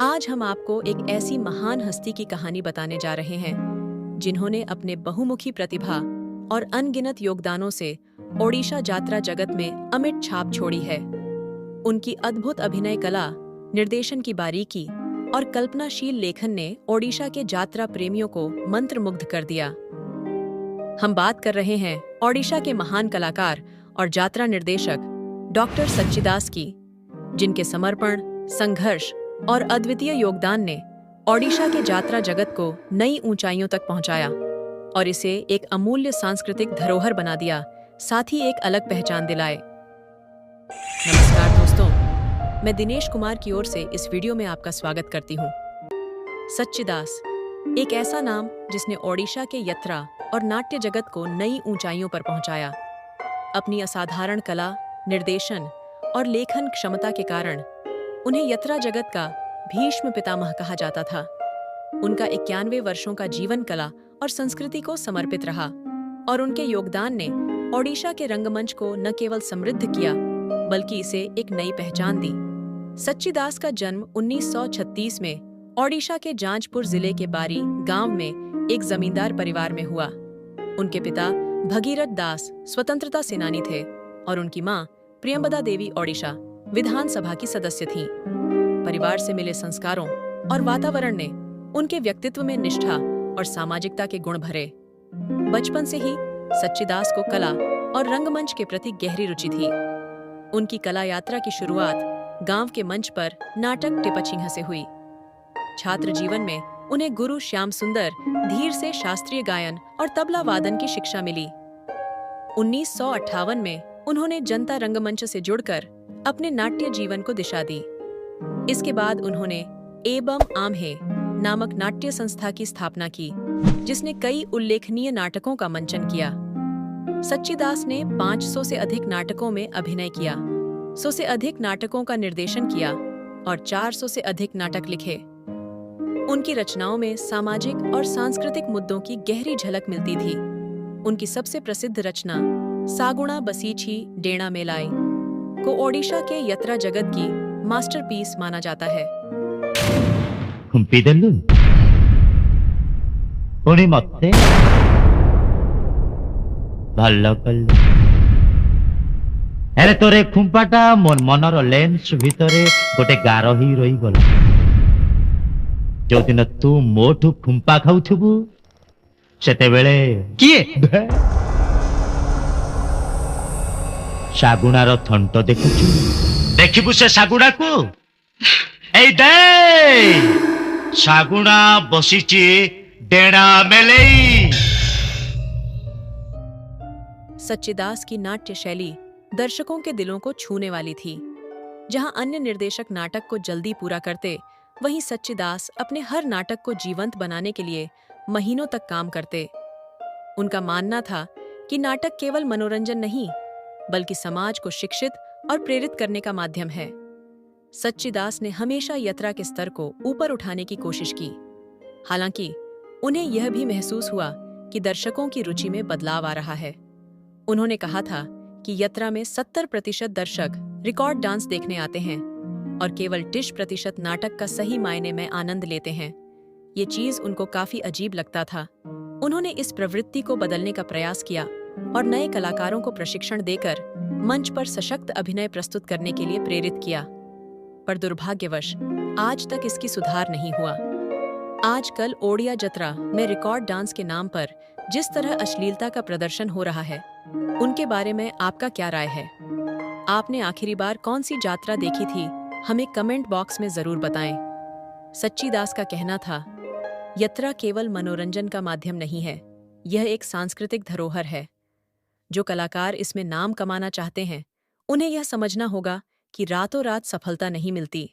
आज हम आपको एक ऐसी महान हस्ती की कहानी बताने जा रहे हैं जिन्होंने अपने बहुमुखी प्रतिभा और अनगिनत योगदानों से ओडिशा यात्रा जगत में अमिट छाप छोड़ी है। उनकी अद्भुत अभिनय कला, निर्देशन की बारीकी और कल्पनाशील लेखन ने ओडिशा के यात्रा प्रेमियों को मंत्रमुग्ध कर दिया। हम बात कर रहे हैं ओडिशा के महान कलाकार और यात्रा निर्देशक डॉक्टर सच्चिदास की, जिनके समर्पण, संघर्ष और अद्वितीय योगदान ने ओडिशा के यात्रा जगत को नई ऊंचाइयों तक पहुंचाया और इसे एक अमूल्य सांस्कृतिक धरोहर बना दिया, साथ ही एक अलग पहचान दिलाए। नमस्कार दोस्तों, मैं दिनेश कुमार की ओर से इस वीडियो में आपका स्वागत करती हूँ। सच्चिदास एक ऐसा नाम जिसने ओडिशा के यात्रा और नाट्य जगत को नई ऊंचाइयों पर पहुंचाया। अपनी असाधारण कला, निर्देशन और लेखन क्षमता के कारण उन्हें यात्रा जगत का भीष्म पितामह कहा जाता था। उनका 91 वर्षों का जीवन कला और संस्कृति को समर्पित रहा और उनके योगदान ने ओडिशा के रंगमंच को न केवल समृद्ध किया बल्कि इसे एक नई पहचान दी। सच्चिदास का जन्म 1936 में ओडिशा के जाजपुर जिले के बारी गांव में एक जमींदार परिवार में हुआ। उनके पिता भगीरथ दास स्वतंत्रता सेनानी थे और उनकी मां प्रियंबदा देवी ओडिशा विधानसभा की सदस्य थीं। परिवार से मिले संस्कारों और वातावरण ने उनके व्यक्तित्व में निष्ठा और सामाजिकता के गुण भरे। बचपन से ही सच्चिदास को कला और रंगमंच के प्रति गहरी रुचि थी। उनकी कला यात्रा की शुरुआत गांव के मंच पर नाटक टिपचिन्ह से हुई। छात्र जीवन में उन्हें गुरु श्याम सुंदर धीर से शास्त्रीय गायन और तबला वादन की शिक्षा मिली। 1958 में उन्होंने जनता रंगमंच से जुड़कर अपने नाट्य जीवन को दिशा दी। इसके बाद उन्होंने एबम आम्हे नामक नाट्य संस्था की स्थापना की, जिसने कई उल्लेखनीय नाटकों का मंचन किया। सच्चिदास ने 500 से अधिक नाटकों में अभिनय किया, 100 से अधिक नाटकों का निर्देशन किया और 400 से अधिक नाटक लिखे। उनकी रचनाओं में सामाजिक और सांस्कृतिक मुद्दों की गहरी झलक मिलती थी। उनकी सबसे प्रसिद्ध रचना सागुणा बसीची डेणा मेलाई को ओडिशा के यात्रा जगत की मास्टरपीस माना जाता है। खुंपीदेलु पुणी मते भल कलु। अरे तोरे खुंपाटा मोर मनर लेंस भितरे गोटे गार ही रही गला। जो दिन तू मोठू खुंपा खाउथबु सेते बेले किए सागुणार थंट देखुचु। देखिबु से सागुड़ा को ए दे सागुड़ा बसीची डेड़ा मेलेई। सच्चिदास की नाट्य शैली दर्शकों के दिलों को छूने वाली थी। जहां अन्य निर्देशक नाटक को जल्दी पूरा करते, वहीं सच्चिदास अपने हर नाटक को जीवंत बनाने के लिए महीनों तक काम करते। उनका मानना था कि नाटक केवल मनोरंजन नहीं बल्कि समाज को शिक्षित और प्रेरित करने का माध्यम है। सच्चिदास ने हमेशा यात्रा के स्तर को ऊपर उठाने की कोशिश की। हालांकि उन्हें यह भी महसूस हुआ कि दर्शकों की रुचि में बदलाव आ रहा है। उन्होंने कहा था कि यात्रा में 70% दर्शक रिकॉर्ड डांस देखने आते हैं और केवल 30% नाटक का सही मायने में आनंद लेते हैं। ये चीज उनको काफी अजीब लगता था। उन्होंने इस प्रवृत्ति को बदलने का प्रयास किया और नए कलाकारों को प्रशिक्षण देकर मंच पर सशक्त अभिनय प्रस्तुत करने के लिए प्रेरित किया। पर दुर्भाग्यवश आज तक इसकी सुधार नहीं हुआ। आजकल ओडिया जत्रा में रिकॉर्ड डांस के नाम पर जिस तरह अश्लीलता का प्रदर्शन हो रहा है, उनके बारे में आपका क्या राय है? आपने आखिरी बार कौन सी यात्रा देखी थी? हमें कमेंट बॉक्स में जरूर बताएं। सच्चिदास का कहना था, यात्रा केवल मनोरंजन का माध्यम नहीं है, यह एक सांस्कृतिक धरोहर है। जो कलाकार इसमें नाम कमाना चाहते हैं, उन्हें यह समझना होगा कि रातों रात सफलता नहीं मिलती।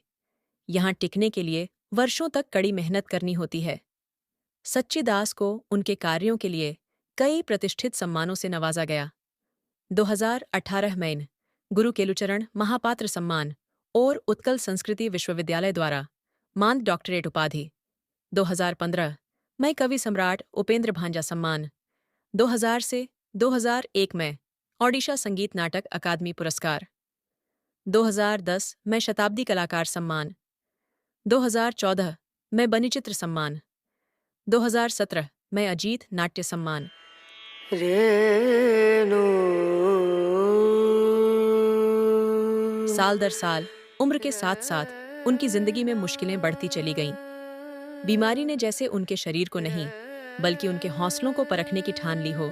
यहाँ टिकने के लिए वर्षों तक कड़ी मेहनत करनी होती है। सच्चिदास को उनके कार्यों के लिए कई प्रतिष्ठित सम्मानों से नवाजा गया। 2018 में गुरु केलुचरण महापात्र सम्मान और उत्कल संस्कृति विश्वविद्यालय द्वारा मानद डॉक्टरेट उपाधि। 2015 में कवि सम्राट उपेंद्र भांजा सम्मान। 2000 से 2001 में ओडिशा संगीत नाटक अकादमी पुरस्कार। 2010 में शताब्दी कलाकार सम्मान। 2014 में बनीचित्र सम्मान, 2017 में अजीत नाट्य सम्मान। साल दर साल उम्र के साथ साथ उनकी जिंदगी में मुश्किलें बढ़ती चली गईं। बीमारी ने जैसे उनके शरीर को नहीं बल्कि उनके हौसलों को परखने की ठान ली हो।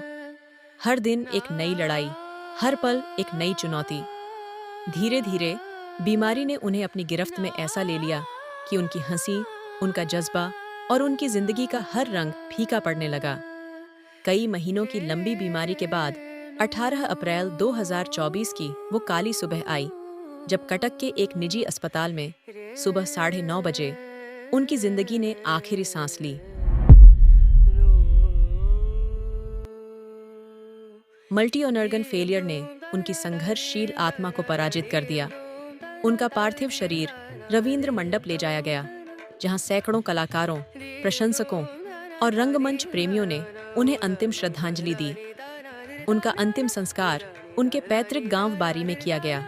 हर दिन एक नई लड़ाई, हर पल एक नई चुनौती। धीरे धीरे बीमारी ने उन्हें अपनी गिरफ्त में ऐसा ले लिया कि उनकी हंसी, उनका जज्बा और उनकी जिंदगी का हर रंग फीका पड़ने लगा। कई महीनों की लंबी बीमारी के बाद 18 अप्रैल 2024 की वो काली सुबह आई, जब कटक के एक निजी अस्पताल में सुबह 9:30 बजे उनकी जिंदगी ने आखिरी सांस ली। मल्टी ऑर्गन फेलियर ने उनकी संघर्षशील आत्मा को पराजित कर दिया। उनका पार्थिव शरीर रवींद्र मंडप ले जाया गया, जहां सैकड़ों कलाकारों, प्रशंसकों और रंगमंच प्रेमियों ने उन्हें अंतिम श्रद्धांजलि दी। उनका अंतिम संस्कार उनके पैतृक गांव बारी में किया गया।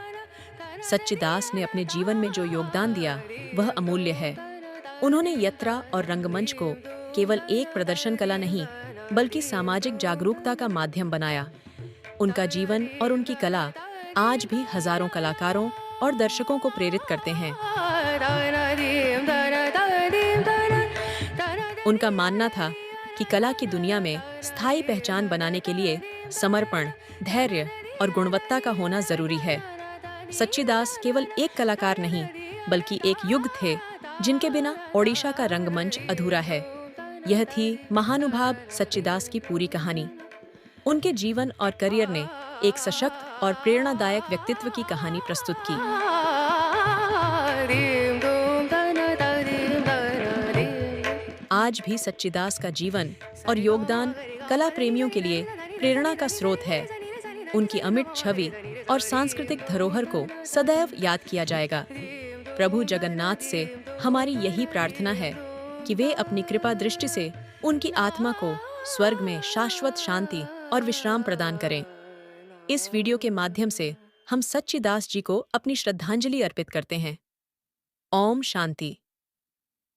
सच्चिदास ने अपने जीवन में जो योगदान दिया वह अमूल्य है। उन्होंने यात्रा और रंगमंच को केवल एक प्रदर्शन कला नहीं बल्कि सामाजिक जागरूकता का माध्यम बनाया। उनका जीवन और उनकी कला आज भी हजारों कलाकारों और दर्शकों को प्रेरित करते हैं। उनका मानना था कि कला की दुनिया में स्थायी पहचान बनाने के लिए समर्पण, धैर्य और गुणवत्ता का होना जरूरी है। सच्चिदास केवल एक कलाकार नहीं बल्कि एक युग थे जिनके बिना ओडिशा का रंगमंच अधूरा है। यह थी महानुभाव सच्चिदास की पूरी कहानी। उनके जीवन और करियर ने एक सशक्त और प्रेरणादायक व्यक्तित्व की कहानी प्रस्तुत की। आज भी सच्चिदास का जीवन और योगदान कला प्रेमियों के लिए प्रेरणा का स्रोत है। उनकी अमिट छवि और सांस्कृतिक धरोहर को सदैव याद किया जाएगा। प्रभु जगन्नाथ से हमारी यही प्रार्थना है कि वे अपनी कृपा दृष्टि से उनकी आत्मा को स्वर्ग में शाश्वत शांति और विश्राम प्रदान करें। इस वीडियो के माध्यम से हम सच्चिदास जी को अपनी श्रद्धांजलि अर्पित करते हैं। ओम शांति।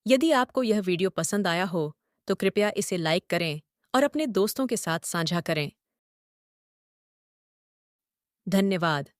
यदि आपको यह वीडियो पसंद आया हो तो कृपया इसे लाइक करें और अपने दोस्तों के साथ साझा करें। धन्यवाद।